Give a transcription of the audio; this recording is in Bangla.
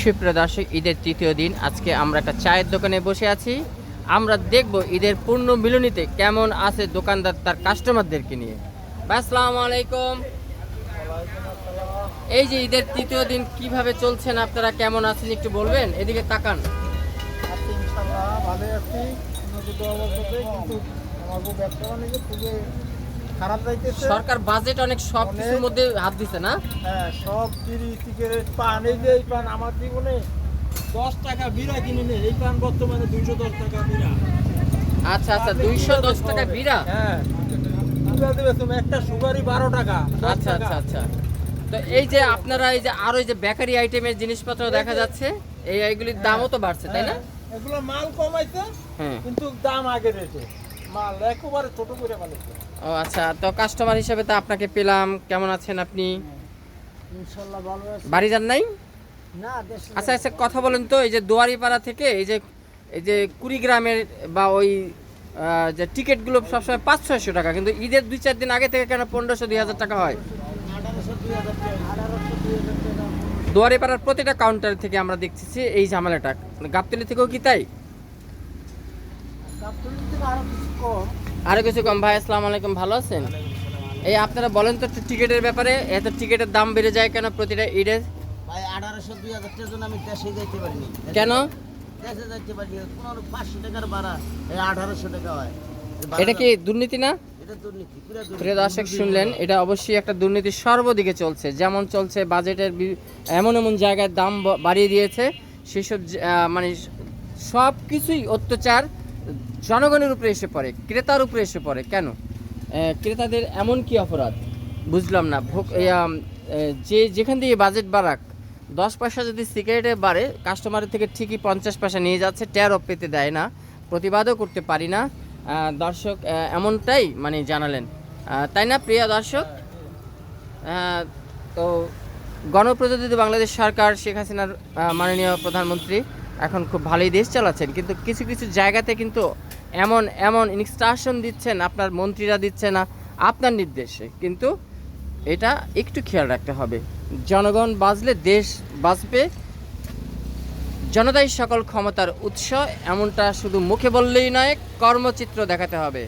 সুপ্রিয় দর্শক, ঈদের তৃতীয় দিন। আজকে আমরা একটা চায়ের দোকানে বসে আছি। আমরা দেখব ঈদের পূর্ণ মিলনীতে কেমন আছে দোকানদার তার কাস্টমারদেরকে নিয়ে। ভাই, আসসালামু আলাইকুম। এই যে ঈদের তৃতীয় দিন কিভাবে চলছেন আপনারা, কেমন আছেন একটু বলবেন? এদিকে তাকান। ইনশাআল্লাহ ভালো আছি, কিন্তু আমার ব্যবসা বাণিজ্য খুবই খারাপ যাইতেছে। সরকার বাজেট অনেক সব কিছুর মধ্যে হাত দিছে না? হ্যাঁ, সব বিড়ি সিগারেট পান, এই যে এই পান আমার জীবনে 10 টাকা বিড়া কিনে নেই, এই পান বর্তমানে 210 টাকা বিড়া। আচ্ছা আচ্ছা, 210 টাকা বিড়া। হ্যাঁ, বিড়া দেবে তুমি একটা সুগারই 12 টাকা। আচ্ছা আচ্ছা আচ্ছা। তো এই যে আপনারা এই যে আরো এই যে বেকারি আইটেমের জিনিসপত্র দেখা যাচ্ছে, এইগুলির দামও তো বাড়ছে, তাই না? এগুলো মাল কমাইছে, হ্যাঁ, কিন্তু দাম আগে রেটে মাল একেবারে ছোট করে বানাইছে। ও আচ্ছা। তো কাস্টমার হিসেবে তো আপনাকে পেলাম, কেমন আছেন আপনি? ইনশাআল্লাহ ভালো আছি। বাড়ি যান নাই? না, দেশে আচ্ছা আচ্ছা, কথা বলেন তো, এই যে দুয়ারিপাড়া থেকে এই যে কুড়িগ্রামের বা ওই যে টিকিটগুলো সবসময় 500-600 টাকা, কিন্তু ঈদের 2-4 দিন আগে থেকে কেন 1500-2000 টাকা হয়? 1800-2000 টাকা, 1800-2000 টাকা। দুয়ারিপাড়ার প্রতিটা কাউন্টার থেকে আমরা দেখতেছি এই ঝামেলাটা। গাবতলী থেকেও কি তাই? গাবতলীর থেকে আরো কিছু কম। আরো কিছু কম। ভাই, আসসালামু আলাইকুম, ভালো আছেন? এই আপনারা বলেন তো একটু টিকিটের ব্যাপারে, এত টিকিটের দাম বেড়ে যায় কেন প্রতিটা ঈদের? ভাই 1800-2000 টাকার জন্য আমি দেশে যাইতে পারিনি। কেন? দেশে যাইতে পারিনি, কোনো 500 টাকার ভাড়া এই 1800 টাকা হয়। এটা কি দুর্নীতি না? এটা দুর্নীতি, পুরো দুর্নীতি। প্রিয় দর্শক, শুনলেন, এটা অবশ্যই একটা দুর্নীতি সর্বদিকে চলছে। যেমন চলছে বাজেটের এমন এমন জায়গায় দাম বাড়িয়ে দিয়েছে, সেসব মানে সব কিছুই অত্যাচার জনগণের উপরে এসে পড়ে, ক্রেতার উপরে এসে পড়ে। কেন? ক্রেতাদের এমন কি অপরাধ বুঝলাম না। যেখান দিয়ে বাজেট বাড়াক, 10 পয়সা যদি সিগারেটে বাড়ে, কাস্টমারের থেকে ঠিকই 50 পয়সা নিয়ে যাচ্ছে, ট্যারও পেতে দেয় না, প্রতিবাদও করতে পারি না। দর্শক এমনটাই মানে জানালেন, তাই না প্রিয় দর্শক? তো গণপ্রজাতন্ত্রী বাংলাদেশ সরকার, শেখ হাসিনার মাননীয় প্রধানমন্ত্রী এখন খুব ভালোই দেশ চালাচ্ছেন, কিন্তু কিছু কিছু জায়গাতে কিন্তু এমন এমন ইনস্ট্রাকশন দিচ্ছেন, আপনার মন্ত্রীরা দিচ্ছে না আপনার নির্দেশে, কিন্তু এটা একটু খেয়াল রাখতে হবে। জনগণ বাঁচলে দেশ বাঁচবে, জনতাই সকল ক্ষমতার উৎস, এমনটা শুধু মুখে বললেই নয়, কর্মচিত্র দেখাতে হবে।